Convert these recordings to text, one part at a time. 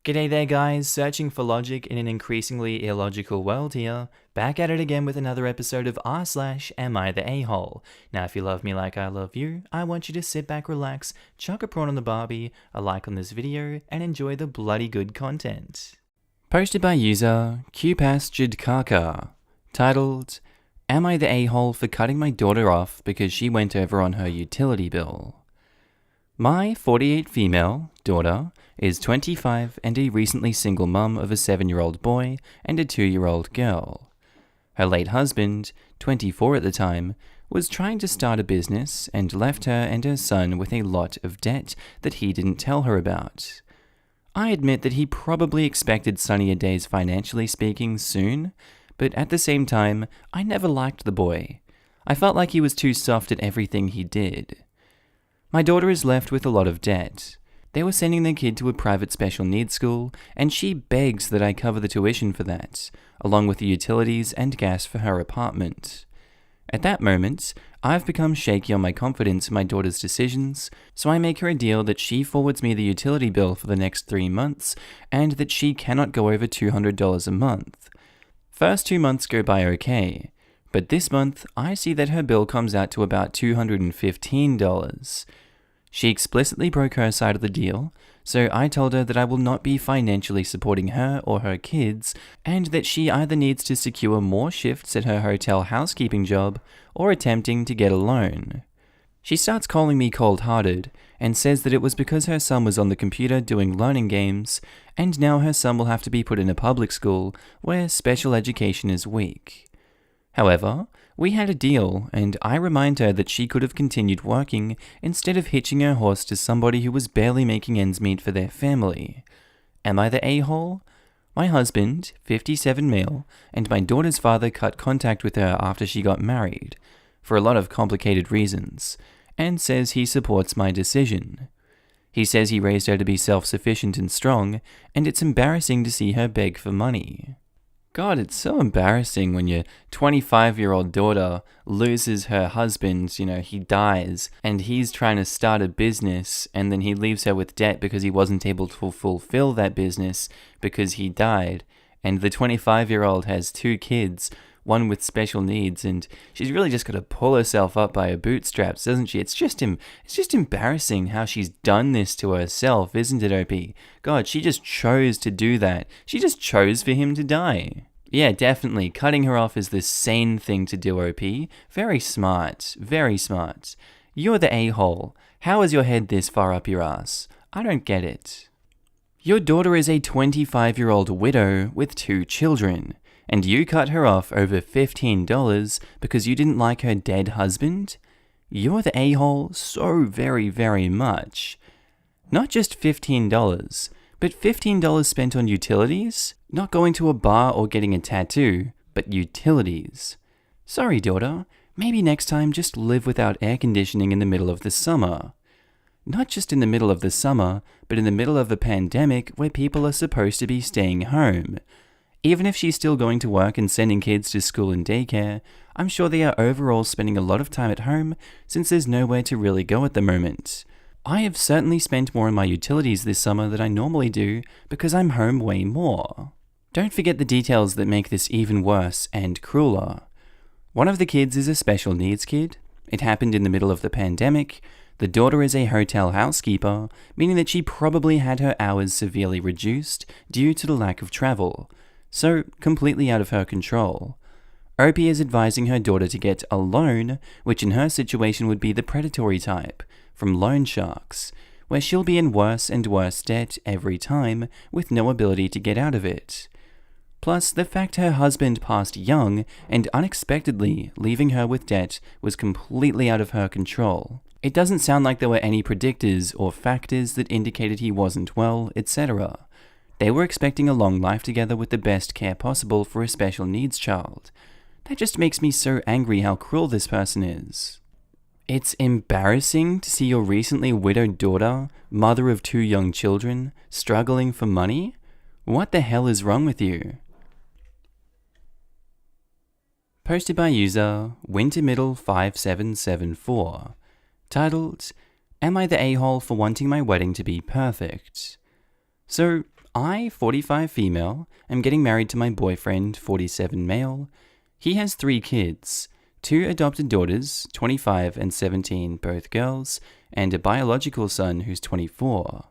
G'day there guys, searching for logic in an increasingly illogical world here, back at it again with another episode of r/Am I the A-hole. Now if you love me like I love you, I want you to sit back, relax, chuck a prawn on the barbie, a like on this video, and enjoy the bloody good content. Posted by user QPasJidKaka, titled, Am I the A-hole for cutting my daughter off because she went over on her utility bill? My 48 female daughter is 25 and a recently single mum of a 7-year-old boy and a 2-year-old girl. Her late husband, 24 at the time, was trying to start a business and left her and her son with a lot of debt that he didn't tell her about. I admit that he probably expected sunnier days financially speaking soon, but at the same time, I never liked the boy. I felt like he was too soft at everything he did. My daughter is left with a lot of debt. They were sending their kid to a private special needs school, and she begs that I cover the tuition for that, along with the utilities and gas for her apartment. At that moment, I've become shaky on my confidence in my daughter's decisions, so I make her a deal that she forwards me the utility bill for the next 3 months, and that she cannot go over $200 a month. First 2 months go by okay, but this month I see that her bill comes out to about $215. She explicitly broke her side of the deal, so I told her that I will not be financially supporting her or her kids, and that she either needs to secure more shifts at her hotel housekeeping job or attempting to get a loan. She starts calling me cold-hearted and says that it was because her son was on the computer doing learning games, and now her son will have to be put in a public school where special education is weak. However, we had a deal, and I remind her that she could have continued working instead of hitching her horse to somebody who was barely making ends meet for their family. Am I the a-hole? My husband, 57 male, and my daughter's father cut contact with her after she got married, for a lot of complicated reasons, and says he supports my decision. He says he raised her to be self-sufficient and strong, and it's embarrassing to see her beg for money. God, it's so embarrassing when your 25-year-old daughter loses her husband, he dies, and he's trying to start a business, and then he leaves her with debt because he wasn't able to fulfill that business because he died, and the 25-year-old has 2 kids, one with special needs, and she's really just got to pull herself up by her bootstraps, doesn't she? It's just embarrassing how she's done this to herself, isn't it, OP? God, she just chose to do that. She just chose for him to die. Yeah, definitely. Cutting her off is the sane thing to do, OP. Very smart. Very smart. You're the a-hole. How is your head this far up your ass? I don't get it. Your daughter is a 25-year-old widow with 2 children. And you cut her off over $15 because you didn't like her dead husband? You're the a-hole so very, very much. Not just $15, but $15 spent on utilities? Not going to a bar or getting a tattoo, but utilities. Sorry, daughter. Maybe next time just live without air conditioning in the middle of the summer. Not just in the middle of the summer, but in the middle of a pandemic where people are supposed to be staying home. Even if she's still going to work and sending kids to school and daycare, I'm sure they are overall spending a lot of time at home since there's nowhere to really go at the moment. I have certainly spent more on my utilities this summer than I normally do because I'm home way more. Don't forget the details that make this even worse and crueler. One of the kids is a special needs kid. It happened in the middle of the pandemic. The daughter is a hotel housekeeper, meaning that she probably had her hours severely reduced due to the lack of travel. So, completely out of her control. Opie is advising her daughter to get a loan, which in her situation would be the predatory type, from loan sharks, where she'll be in worse and worse debt every time, with no ability to get out of it. Plus, the fact her husband passed young and unexpectedly leaving her with debt was completely out of her control. It doesn't sound like there were any predictors or factors that indicated he wasn't well, etc. They were expecting a long life together with the best care possible for a special needs child. That just makes me so angry how cruel this person is. It's embarrassing to see your recently widowed daughter, mother of 2 young children, struggling for money? What the hell is wrong with you? Posted by user WinterMiddle5774. Titled, Am I the a-hole for wanting my wedding to be perfect? So, I, 45 female, am getting married to my boyfriend, 47 male. He has 3 kids, 2 adopted daughters, 25 and 17, both girls, and a biological son who's 24.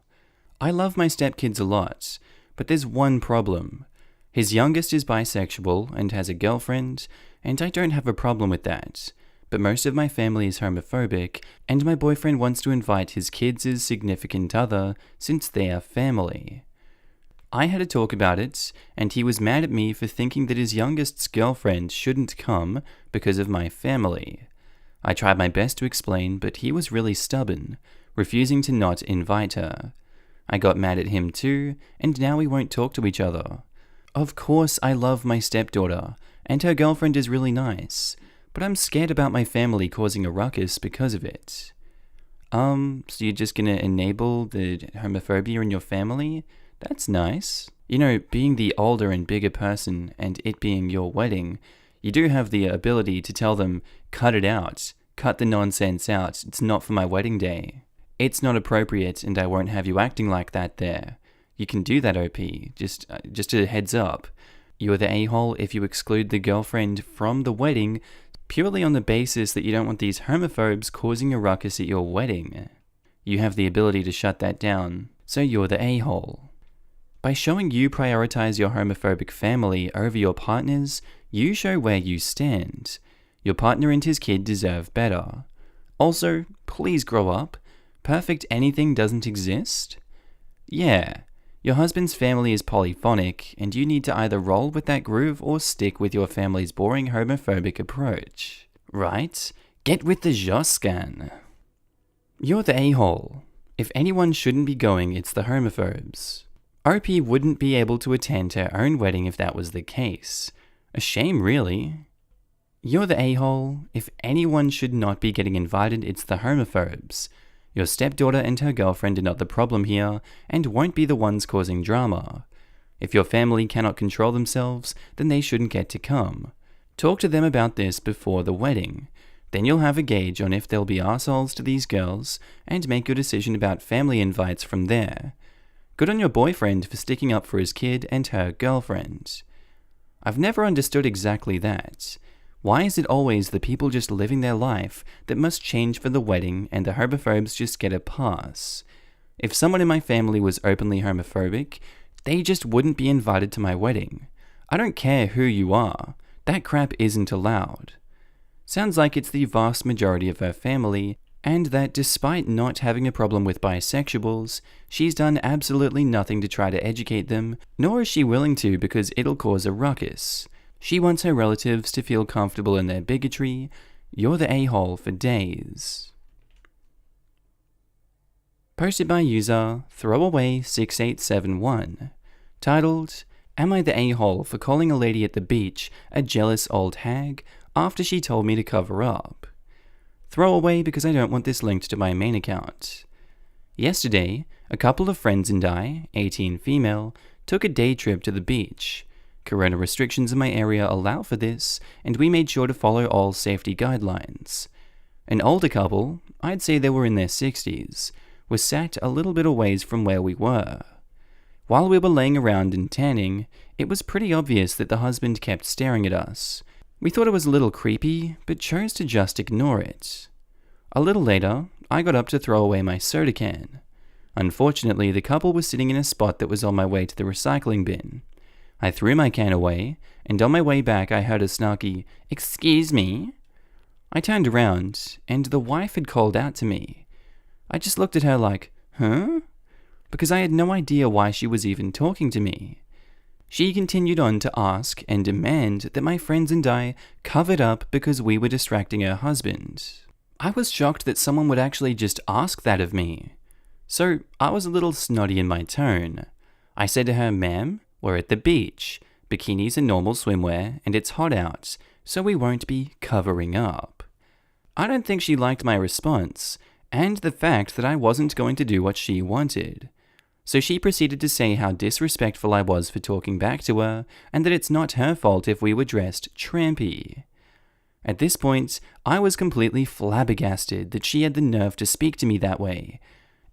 I love my stepkids a lot, but there's one problem. His youngest is bisexual and has a girlfriend, and I don't have a problem with that. But most of my family is homophobic, and my boyfriend wants to invite his kids' significant other since they are family. I had a talk about it, and he was mad at me for thinking that his youngest's girlfriend shouldn't come because of my family. I tried my best to explain, but he was really stubborn, refusing to not invite her. I got mad at him too, and now we won't talk to each other. Of course I love my stepdaughter, and her girlfriend is really nice, but I'm scared about my family causing a ruckus because of it. So you're just gonna enable the homophobia in your family? That's nice. You know, being the older and bigger person and it being your wedding, you do have the ability to tell them, cut it out, cut the nonsense out, it's not for my wedding day. It's not appropriate and I won't have you acting like that there. You can do that, OP, just a heads up. You're the a-hole if you exclude the girlfriend from the wedding purely on the basis that you don't want these homophobes causing a ruckus at your wedding. You have the ability to shut that down, so you're the a-hole. By showing you prioritize your homophobic family over your partners, you show where you stand. Your partner and his kid deserve better. Also, please grow up. Perfect anything doesn't exist? Yeah, your husband's family is polyphonic, and you need to either roll with that groove or stick with your family's boring homophobic approach. Right? Get with the Joscan. You're the a-hole. If anyone shouldn't be going, it's the homophobes. OP wouldn't be able to attend her own wedding if that was the case. A shame, really. You're the a-hole. If anyone should not be getting invited, it's the homophobes. Your stepdaughter and her girlfriend are not the problem here, and won't be the ones causing drama. If your family cannot control themselves, then they shouldn't get to come. Talk to them about this before the wedding. Then you'll have a gauge on if they'll be arseholes to these girls, and make your decision about family invites from there. Good on your boyfriend for sticking up for his kid and her girlfriend. I've never understood exactly that. Why is it always the people just living their life that must change for the wedding and the homophobes just get a pass? If someone in my family was openly homophobic, they just wouldn't be invited to my wedding. I don't care who you are. That crap isn't allowed. Sounds like it's the vast majority of her family, and that despite not having a problem with bisexuals, she's done absolutely nothing to try to educate them, nor is she willing to because it'll cause a ruckus. She wants her relatives to feel comfortable in their bigotry. You're the a-hole for days. Posted by user Throwaway6871. Titled, Am I the a-hole for calling a lady at the beach a jealous old hag after she told me to cover up? Throwaway because I don't want this linked to my main account. Yesterday, a couple of friends and I, 18 female, took a day trip to the beach. Corona restrictions in my area allow for this, and we made sure to follow all safety guidelines. An older couple, I'd say they were in their 60s, was sat a little bit away from where we were. While we were laying around and tanning, it was pretty obvious that the husband kept staring at us. We thought it was a little creepy, but chose to just ignore it. A little later, I got up to throw away my soda can. Unfortunately, the couple was sitting in a spot that was on my way to the recycling bin. I threw my can away, and on my way back I heard a snarky, "Excuse me?" I turned around, and the wife had called out to me. I just looked at her like, huh? Because I had no idea why she was even talking to me. She continued on to ask and demand that my friends and I covered up because we were distracting her husband. I was shocked that someone would actually just ask that of me. So I was a little snotty in my tone. I said to her, "Ma'am, we're at the beach. Bikinis are normal swimwear, and it's hot out, so we won't be covering up." I don't think she liked my response, and the fact that I wasn't going to do what she wanted. So she proceeded to say how disrespectful I was for talking back to her, and that it's not her fault if we were dressed trampy. At this point, I was completely flabbergasted that she had the nerve to speak to me that way,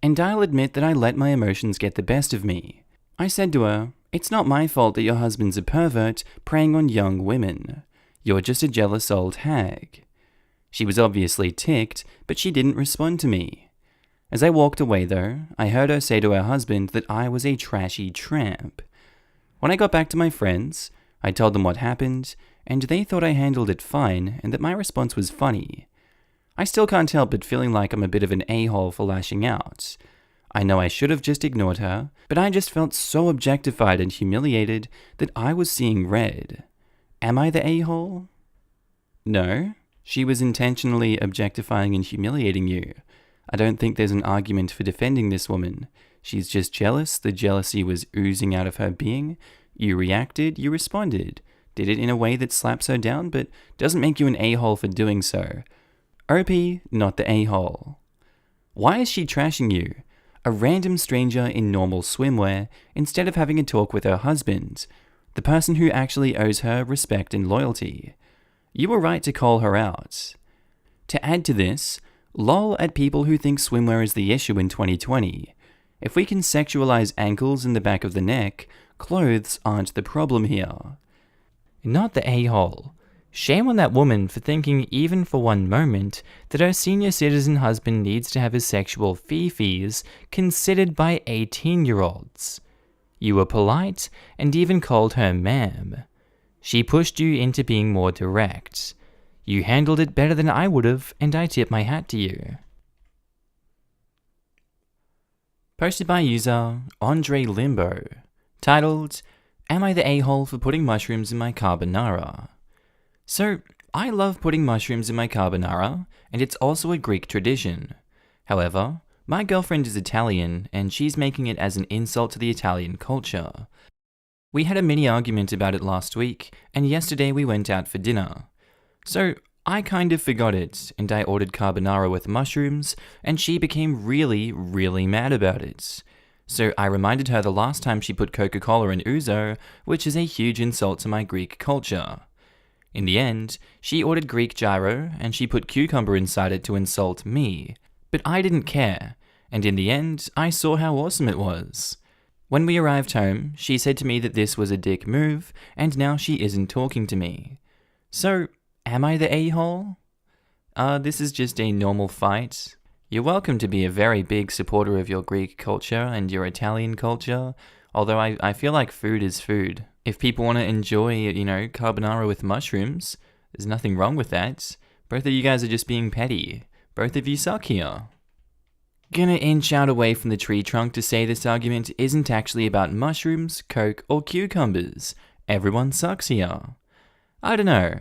and I'll admit that I let my emotions get the best of me. I said to her, "It's not my fault that your husband's a pervert preying on young women. You're just a jealous old hag." She was obviously ticked, but she didn't respond to me. As I walked away though, I heard her say to her husband that I was a trashy tramp. When I got back to my friends, I told them what happened, and they thought I handled it fine and that my response was funny. I still can't help but feeling like I'm a bit of an a-hole for lashing out. I know I should have just ignored her, but I just felt so objectified and humiliated that I was seeing red. Am I the a-hole? No, she was intentionally objectifying and humiliating you. I don't think there's an argument for defending this woman. She's just jealous, the jealousy was oozing out of her being. You reacted, you responded. Did it in a way that slaps her down, but doesn't make you an a-hole for doing so. OP, not the a-hole. Why is she trashing you? A random stranger in normal swimwear, instead of having a talk with her husband, the person who actually owes her respect and loyalty. You were right to call her out. To add to this, lol at people who think swimwear is the issue in 2020. If we can sexualize ankles and the back of the neck, clothes aren't the problem here. Not the a-hole. Shame on that woman for thinking even for one moment that her senior citizen husband needs to have his sexual fee-fees considered by 18-year-olds. You were polite and even called her ma'am. She pushed you into being more direct. You handled it better than I would have, and I tip my hat to you. Posted by user Andre Limbo, titled, "Am I the a-hole for putting mushrooms in my carbonara?" So, I love putting mushrooms in my carbonara, and it's also a Greek tradition. However, my girlfriend is Italian, and she's making it as an insult to the Italian culture. We had a mini argument about it last week, and yesterday we went out for dinner. So, I kind of forgot it, and I ordered carbonara with mushrooms, and she became really, really mad about it. So I reminded her the last time she put Coca-Cola in ouzo, which is a huge insult to my Greek culture. In the end, she ordered Greek gyro, and she put cucumber inside it to insult me. But I didn't care, and in the end, I saw how awesome it was. When we arrived home, she said to me that this was a dick move, and now she isn't talking to me. So, am I the a-hole? This is just a normal fight. You're welcome to be a very big supporter of your Greek culture and your Italian culture, although I feel like food is food. If people want to enjoy, carbonara with mushrooms, there's nothing wrong with that. Both of you guys are just being petty. Both of you suck here. Gonna inch out away from the tree trunk to say this argument isn't actually about mushrooms, coke, or cucumbers. Everyone sucks here. I don't know.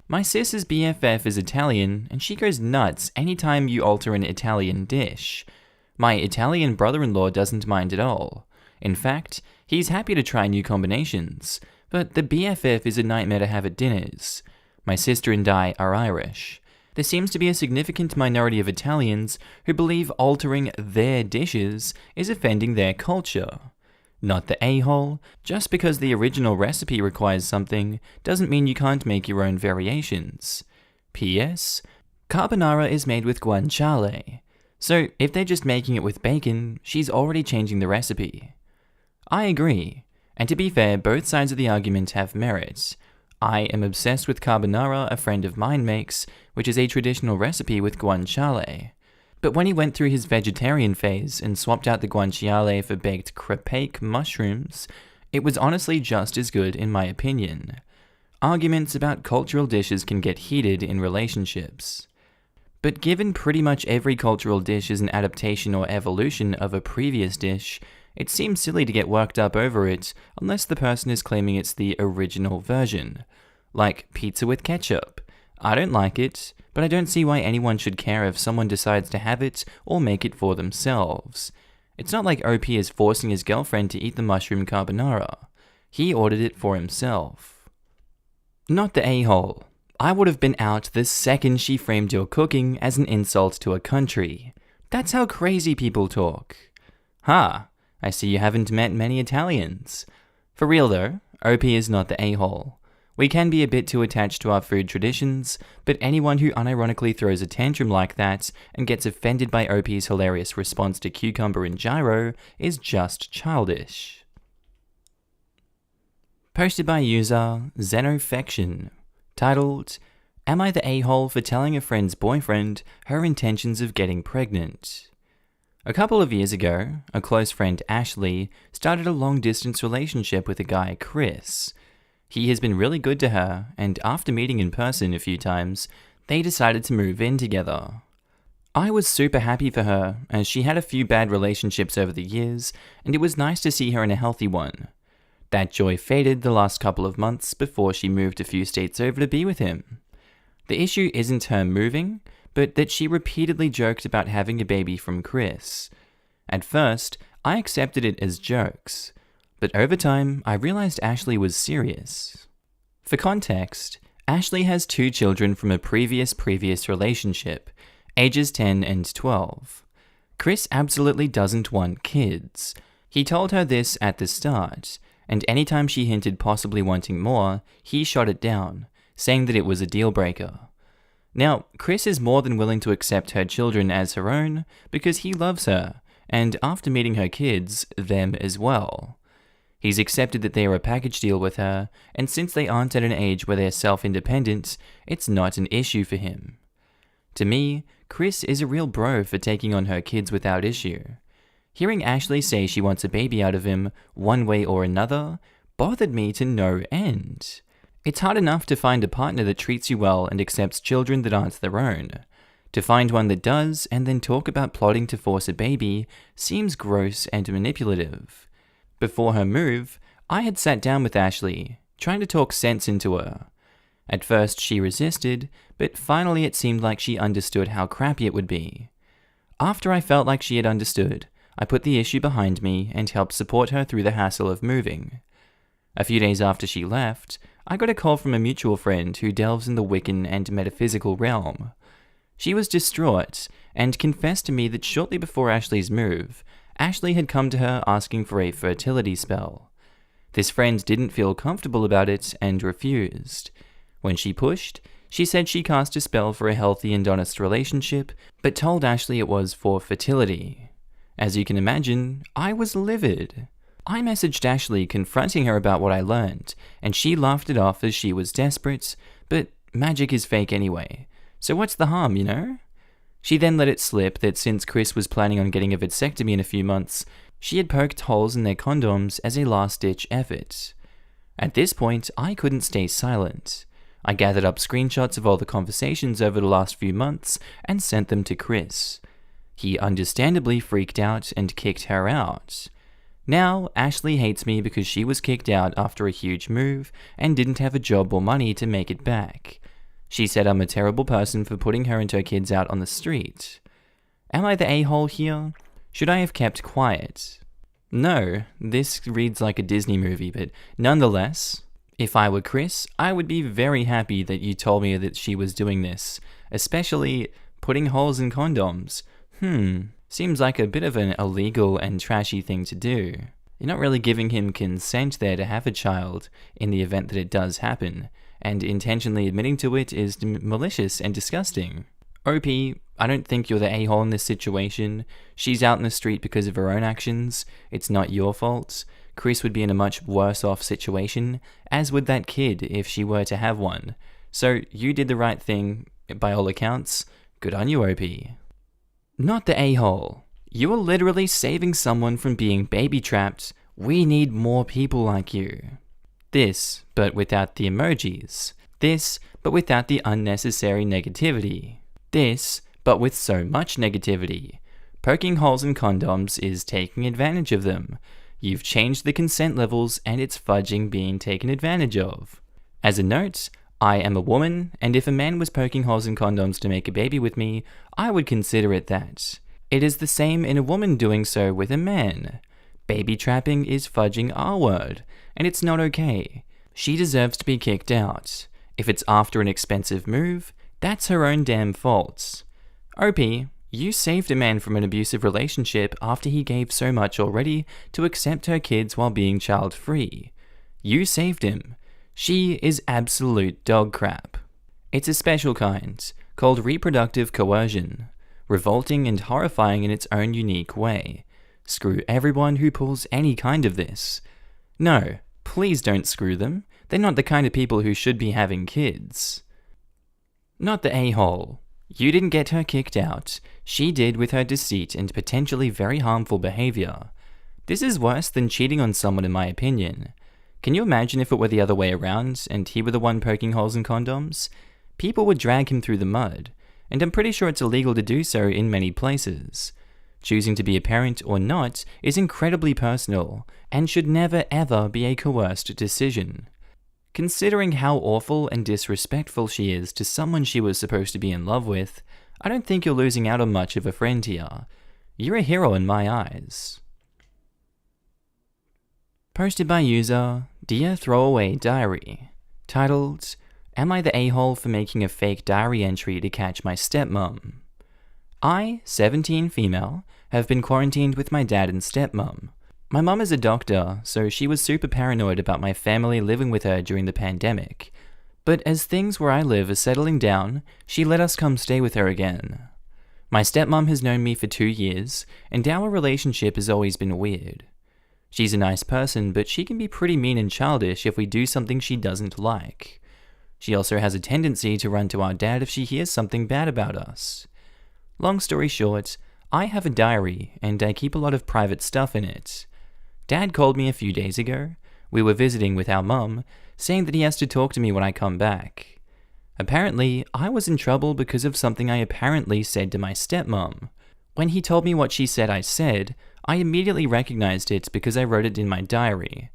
My sis's BFF is Italian, and she goes nuts anytime you alter an Italian dish. My Italian brother-in-law doesn't mind at all. In fact, he's happy to try new combinations, but the BFF is a nightmare to have at dinners. My sister and I are Irish. There seems to be a significant minority of Italians who believe altering their dishes is offending their culture. Not the a-hole. Just because the original recipe requires something doesn't mean you can't make your own variations. P.S. Carbonara is made with guanciale, so if they're just making it with bacon, she's already changing the recipe. I agree, and to be fair, both sides of the argument have merit. I am obsessed with carbonara a friend of mine makes, which is a traditional recipe with guanciale. But when he went through his vegetarian phase and swapped out the guanciale for baked crepe mushrooms, it was honestly just as good in my opinion. Arguments about cultural dishes can get heated in relationships. But given pretty much every cultural dish is an adaptation or evolution of a previous dish, it seems silly to get worked up over it unless the person is claiming it's the original version. Like pizza with ketchup. I don't like it, but I don't see why anyone should care if someone decides to have it or make it for themselves. It's not like OP is forcing his girlfriend to eat the mushroom carbonara. He ordered it for himself. Not the a-hole. I would have been out the second she framed your cooking as an insult to a country. That's how crazy people talk. I see you haven't met many Italians. For real though, OP is not the a-hole. We can be a bit too attached to our food traditions, but anyone who unironically throws a tantrum like that and gets offended by OP's hilarious response to cucumber and gyro is just childish. posted by user Xenofection, titled, "Am I the a-hole for telling a friend's boyfriend her intentions of getting pregnant?" A couple of years ago, a close friend Ashley started a long-distance relationship with a guy, Chris. He has been really good to her, and after meeting in person a few times, they decided to move in together. I was super happy for her, as she had a few bad relationships over the years, and it was nice to see her in a healthy one. That joy faded the last couple of months before she moved a few states over to be with him. The issue isn't her moving, but that she repeatedly joked about having a baby from Chris. At first, I accepted it as jokes, but over time, I realized Ashley was serious. For context, Ashley has 2 children from a previous relationship, ages 10 and 12. Chris absolutely doesn't want kids. He told her this at the start, and anytime she hinted possibly wanting more, he shot it down, saying that it was a deal breaker. Now, Chris is more than willing to accept her children as her own because he loves her, and after meeting her kids, them as well. He's accepted that they are a package deal with her, and since they aren't at an age where they're self-independent, it's not an issue for him. To me, Chris is a real bro for taking on her kids without issue. Hearing Ashley say she wants a baby out of him, one way or another, bothered me to no end. It's hard enough to find a partner that treats you well and accepts children that aren't their own. To find one that does, and then talk about plotting to force a baby, seems gross and manipulative. Before her move, I had sat down with Ashley, trying to talk sense into her. At first she resisted, but finally it seemed like she understood how crappy it would be. After I felt like she had understood, I put the issue behind me and helped support her through the hassle of moving. A few days after she left, I got a call from a mutual friend who delves in the Wiccan and metaphysical realm. She was distraught and confessed to me that shortly before Ashley's move, Ashley had come to her asking for a fertility spell. This friend didn't feel comfortable about it and refused. When she pushed, she said she cast a spell for a healthy and honest relationship, but told Ashley it was for fertility. As you can imagine, I was livid. I messaged Ashley confronting her about what I learned, and she laughed it off as she was desperate, but magic is fake anyway, so what's the harm, you know? She then let it slip that since Chris was planning on getting a vasectomy in a few months, she had poked holes in their condoms as a last-ditch effort. At this point, I couldn't stay silent. I gathered up screenshots of all the conversations over the last few months and sent them to Chris. He understandably freaked out and kicked her out. Now, Ashley hates me because she was kicked out after a huge move and didn't have a job or money to make it back. She said I'm a terrible person for putting her and her kids out on the street. Am I the a-hole here? Should I have kept quiet? No, this reads like a Disney movie, but nonetheless, if I were Chris, I would be very happy that you told me that she was doing this, especially putting holes in condoms. Seems like a bit of an illegal and trashy thing to do. You're not really giving him consent there to have a child in the event that it does happen, and intentionally admitting to it is malicious and disgusting. OP, I don't think you're the a-hole in this situation. She's out in the street because of her own actions. It's not your fault. Chris would be in a much worse off situation, as would that kid if she were to have one. So you did the right thing, by all accounts. Good on you, OP. Not the a-hole. You are literally saving someone from being baby-trapped. We need more people like you. This, but without the emojis. This, but without the unnecessary negativity. This, but with so much negativity. Poking holes in condoms is taking advantage of them. You've changed the consent levels and it's fudging being taken advantage of. As a note, I am a woman, and if a man was poking holes in condoms to make a baby with me, I would consider it that. It is the same in a woman doing so with a man. Baby trapping is fudging our word, and it's not okay. She deserves to be kicked out. If it's after an expensive move, that's her own damn fault. OP, you saved a man from an abusive relationship after he gave so much already to accept her kids while being child-free. You saved him. She is absolute dog crap. It's a special kind, called reproductive coercion, revolting and horrifying in its own unique way. Screw everyone who pulls any kind of this. No, Please don't screw them. They're not the kind of people who should be having kids. Not the a-hole. You didn't get her kicked out. She did with her deceit and potentially very harmful behavior. This is worse than cheating on someone in my opinion. Can you imagine if it were the other way around and he were the one poking holes in condoms? People would drag him through the mud, and I'm pretty sure it's illegal to do so in many places. Choosing to be a parent or not is incredibly personal and should never ever be a coerced decision. Considering how awful and disrespectful she is to someone she was supposed to be in love with, I don't think you're losing out on much of a friend here. You're a hero in my eyes. Posted by user Dear Throwaway Diary, titled, Am I the a-hole for making a fake diary entry to catch my stepmom? I, 17 female, have been quarantined with my dad and stepmom. My mum is a doctor, so she was super paranoid about my family living with her during the pandemic. But as things where I live are settling down, she let us come stay with her again. My stepmom has known me for 2 years, and our relationship has always been weird. She's a nice person, but she can be pretty mean and childish if we do something she doesn't like. She also has a tendency to run to our dad if she hears something bad about us. Long story short, I have a diary, and I keep a lot of private stuff in it. Dad called me a few days ago. We were visiting with our mum, saying that he has to talk to me when I come back. Apparently, I was in trouble because of something I apparently said to my stepmom. When he told me what she said I said, I immediately recognized it because I wrote it in my diary.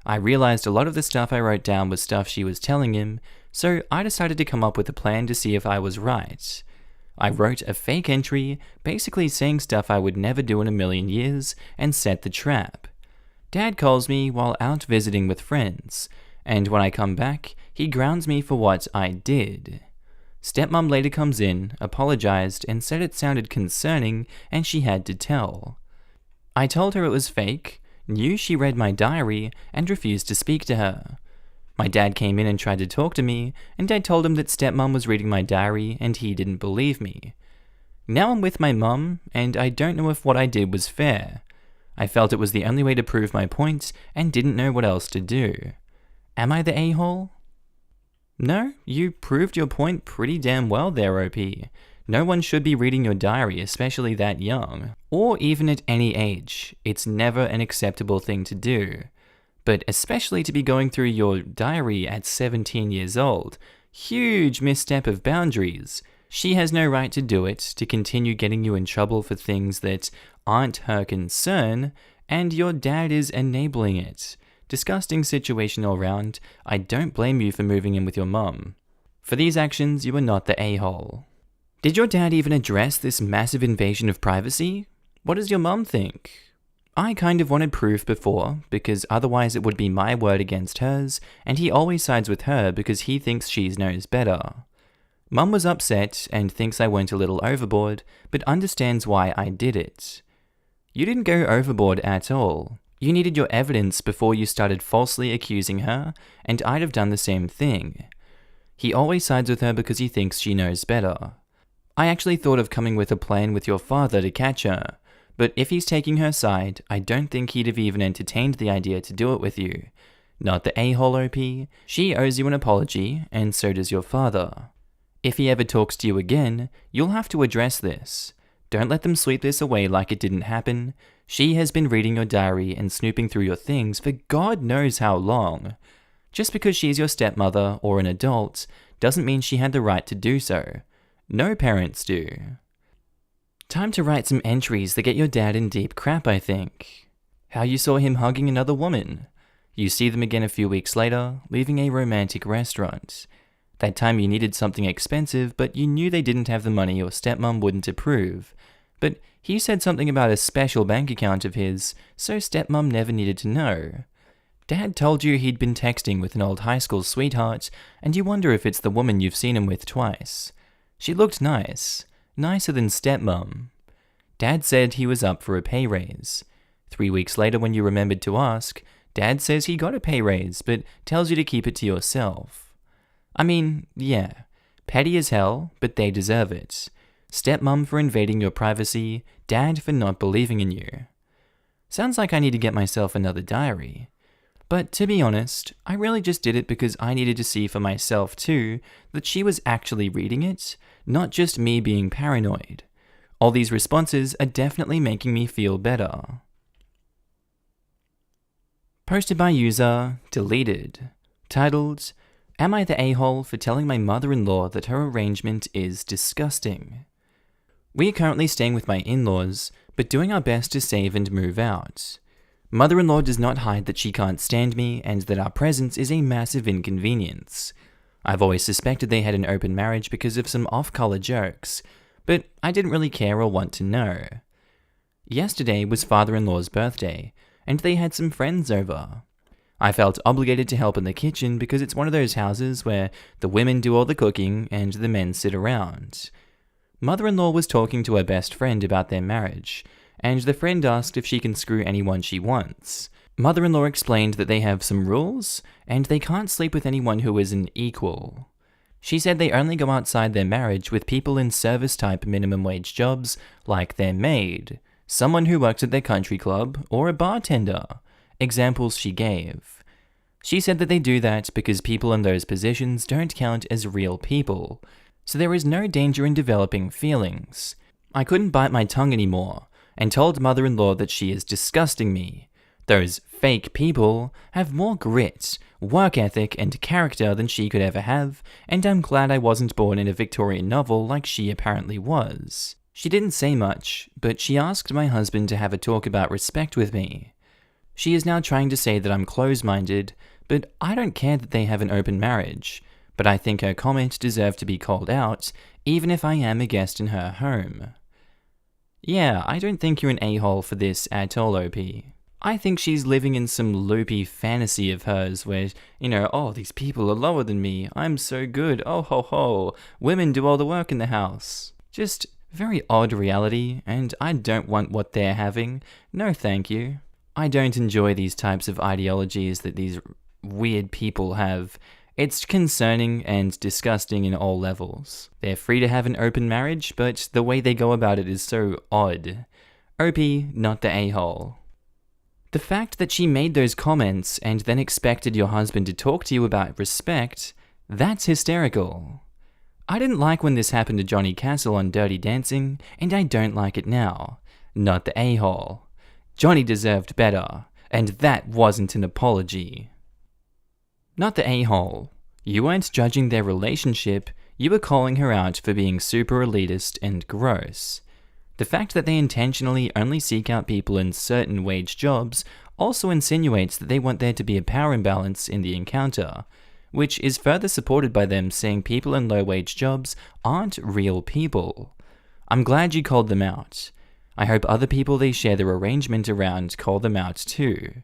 I realized a lot of the stuff I wrote down was stuff she was telling him, so I decided to come up with a plan to see if I was right. I wrote a fake entry, basically saying stuff I would never do in a million years, and set the trap. Dad calls me while out visiting with friends, and when I come back, he grounds me for what I did. Stepmom later comes in, apologized, and said it sounded concerning and she had to tell. I told her it was fake, knew she read my diary, and refused to speak to her. My dad came in and tried to talk to me, and I told him that stepmom was reading my diary and he didn't believe me. Now I'm with my mum, and I don't know if what I did was fair. I felt it was the only way to prove my point and didn't know what else to do. Am I the a-hole? No, you proved your point pretty damn well there, OP. No one should be reading your diary, especially that young. Or even at any age. It's never an acceptable thing to do. But especially to be going through your diary at 17 years old. Huge misstep of boundaries. She has no right to do it, to continue getting you in trouble for things that aren't her concern, and your dad is enabling it. Disgusting situation all round. I don't blame you for moving in with your mum. For these actions, you are not the a-hole. Did your dad even address this massive invasion of privacy? What does your mum think? I kind of wanted proof before, because otherwise it would be my word against hers, and he always sides with her because he thinks she knows better. Mum was upset and thinks I went a little overboard, but understands why I did it. You didn't go overboard at all. You needed your evidence before you started falsely accusing her, and I'd have done the same thing. He always sides with her because he thinks she knows better. I actually thought of coming with a plan with your father to catch her, but if he's taking her side, I don't think he'd have even entertained the idea to do it with you. Not the a-hole OP, she owes you an apology, and so does your father. If he ever talks to you again, you'll have to address this. Don't let them sweep this away like it didn't happen. She has been reading your diary and snooping through your things for God knows how long. Just because she's your stepmother or an adult doesn't mean she had the right to do so. No parents do. Time to write some entries that get your dad in deep crap, I think. How you saw him hugging another woman. You see them again a few weeks later, leaving a romantic restaurant. That time you needed something expensive, but you knew they didn't have the money your stepmom wouldn't approve. But he said something about a special bank account of his, so stepmom never needed to know. Dad told you he'd been texting with an old high school sweetheart, and you wonder if it's the woman you've seen him with twice. She looked nice. Nicer than stepmom. Dad said he was up for a pay raise. 3 weeks later when you remembered to ask, Dad says he got a pay raise, but tells you to keep it to yourself. I mean, yeah, petty as hell, but they deserve it. Stepmom for invading your privacy, Dad for not believing in you. Sounds like I need to get myself another diary. But to be honest, I really just did it because I needed to see for myself too that she was actually reading it, not just me being paranoid. All these responses are definitely making me feel better. Posted by user, deleted. Titled, Am I the a-hole for telling my mother-in-law that her arrangement is disgusting? We are currently staying with my in-laws, but doing our best to save and move out. Mother-in-law does not hide that she can't stand me and that our presence is a massive inconvenience. I've always suspected they had an open marriage because of some off-color jokes, but I didn't really care or want to know. Yesterday was father-in-law's birthday, and they had some friends over. I felt obligated to help in the kitchen because it's one of those houses where the women do all the cooking and the men sit around. Mother-in-law was talking to her best friend about their marriage, and the friend asked if she can screw anyone she wants. Mother-in-law explained that they have some rules, and they can't sleep with anyone who is an equal. She said they only go outside their marriage with people in service-type minimum wage jobs, like their maid, someone who works at their country club, or a bartender. Examples she gave. She said that they do that because people in those positions don't count as real people, so there is no danger in developing feelings. I couldn't bite my tongue anymore, and told mother-in-law that she is disgusting me. Those fake people have more grit, work ethic, and character than she could ever have, and I'm glad I wasn't born in a Victorian novel like she apparently was. She didn't say much, but she asked my husband to have a talk about respect with me. She is now trying to say that I'm close-minded, but I don't care that they have an open marriage. But I think her comment deserved to be called out, even if I am a guest in her home. Yeah, I don't think you're an a-hole for this at all, OP. I think she's living in some loopy fantasy of hers where, oh, these people are lower than me, I'm so good, oh ho ho, women do all the work in the house. Just very odd reality, and I don't want what they're having. No thank you. I don't enjoy these types of ideologies that these weird people have. It's concerning and disgusting in all levels. They're free to have an open marriage, but the way they go about it is so odd. OP, not the a-hole. The fact that she made those comments and then expected your husband to talk to you about respect, that's hysterical. I didn't like when this happened to Johnny Castle on Dirty Dancing, and I don't like it now. Not the a-hole. Johnny deserved better, and that wasn't an apology. Not the a-hole. You weren't judging their relationship, you were calling her out for being super elitist and gross. The fact that they intentionally only seek out people in certain wage jobs also insinuates that they want there to be a power imbalance in the encounter, which is further supported by them saying people in low-wage jobs aren't real people. I'm glad you called them out. I hope other people they share their arrangement around call them out too.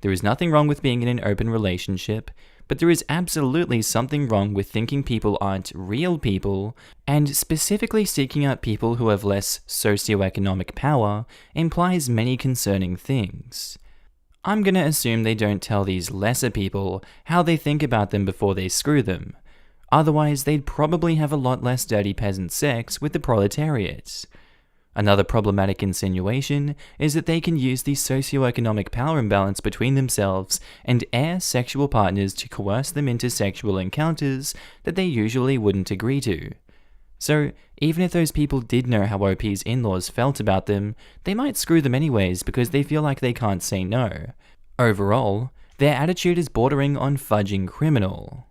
There is nothing wrong with being in an open relationship, but there is absolutely something wrong with thinking people aren't real people, and specifically seeking out people who have less socioeconomic power implies many concerning things. I'm gonna assume they don't tell these lesser people how they think about them before they screw them. Otherwise, they'd probably have a lot less dirty peasant sex with the proletariat. Another problematic insinuation is that they can use the socioeconomic power imbalance between themselves and air sexual partners to coerce them into sexual encounters that they usually wouldn't agree to. So, even if those people did know how OP's in-laws felt about them, they might screw them anyways because they feel like they can't say no. Overall, their attitude is bordering on fudging criminal.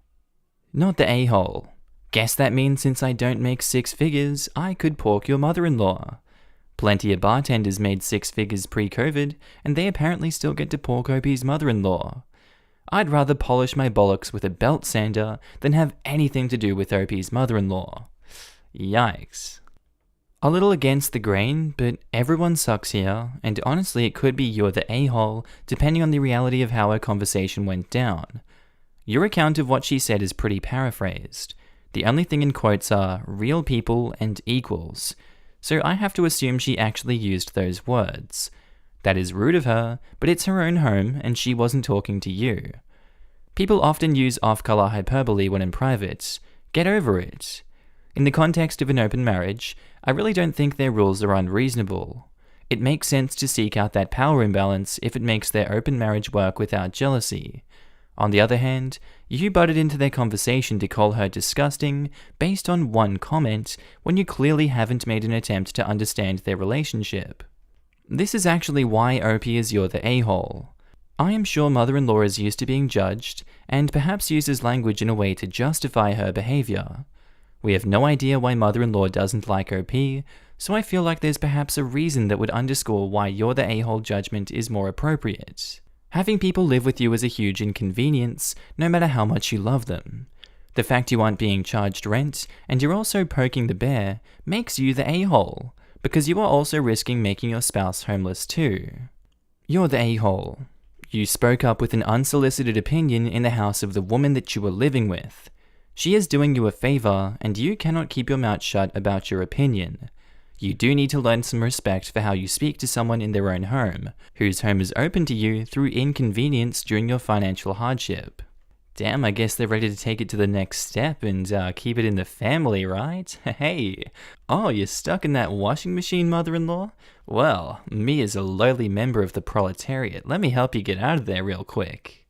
Not the a-hole. Guess that means since I don't make 6 figures, I could pork your mother-in-law. Plenty of bartenders made 6 figures pre-COVID, and they apparently still get to pork OP's mother-in-law. I'd rather polish my bollocks with a belt sander than have anything to do with OP's mother-in-law. Yikes. A little against the grain, but everyone sucks here, and honestly it could be you're the a-hole, depending on the reality of how our conversation went down. Your account of what she said is pretty paraphrased. The only thing in quotes are real people and equals, so I have to assume she actually used those words. That is rude of her, but it's her own home and she wasn't talking to you. People often use off-color hyperbole when in private. Get over it. In the context of an open marriage, I really don't think their rules are unreasonable. It makes sense to seek out that power imbalance if it makes their open marriage work without jealousy. On the other hand, you butted into their conversation to call her disgusting based on one comment when you clearly haven't made an attempt to understand their relationship. This is actually why OP is You're the a-hole. I am sure mother-in-law is used to being judged, and perhaps uses language in a way to justify her behavior. We have no idea why mother-in-law doesn't like OP, so I feel like there's perhaps a reason that would underscore why You're the a-hole judgment is more appropriate. Having people live with you is a huge inconvenience, no matter how much you love them. The fact you aren't being charged rent, and you're also poking the bear, makes you the a-hole, because you are also risking making your spouse homeless too. You're the a-hole. You spoke up with an unsolicited opinion in the house of the woman that you were living with. She is doing you a favor, and you cannot keep your mouth shut about your opinion. You do need to learn some respect for how you speak to someone in their own home, whose home is open to you through inconvenience during your financial hardship. Damn, I guess they're ready to take it to the next step and keep it in the family, right? Hey, oh, you're stuck in that washing machine, mother-in-law? Well, me as a lowly member of the proletariat, let me help you get out of there real quick.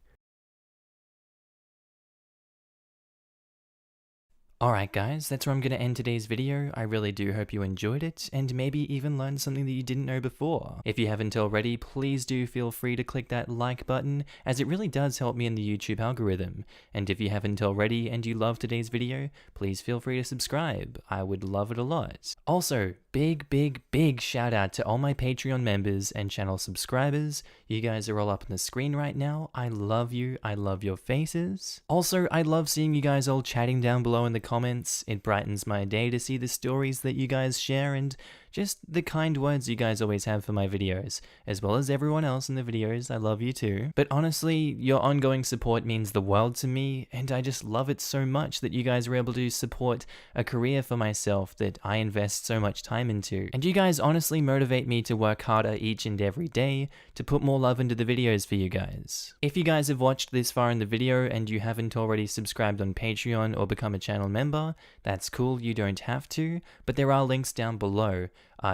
Alright guys, that's where I'm going to end today's video. I really do hope you enjoyed it, and maybe even learned something that you didn't know before. If you haven't already, please do feel free to click that like button, as it really does help me in the YouTube algorithm. And if you haven't already and you loved today's video, please feel free to subscribe. I would love it a lot. Also, big shout out to all my Patreon members and channel subscribers. You guys are all up on the screen right now. I love you. I love your faces. Also, I love seeing you guys all chatting down below in the comments. It brightens my day to see the stories that you guys share and just the kind words you guys always have for my videos, as well as everyone else in the videos. I love you too. But honestly, your ongoing support means the world to me, and I just love it so much that you guys are able to support a career for myself that I invest so much time into. And you guys honestly motivate me to work harder each and every day to put more love into the videos for you guys. If you guys have watched this far in the video and you haven't already subscribed on Patreon or become a channel member, that's cool, you don't have to, but there are links down below.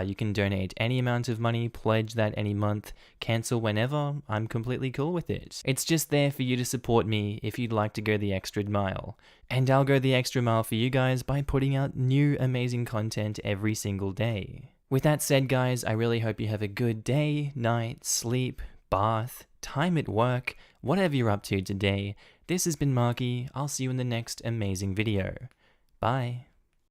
You can donate any amount of money, pledge that any month, cancel whenever. I'm completely cool with it. It's just there for you to support me if you'd like to go the extra mile. And I'll go the extra mile for you guys by putting out new amazing content every single day. With that said guys, I really hope you have a good day, night, sleep, bath, time at work, whatever you're up to today. This has been Markee. I'll see you in the next amazing video. Bye.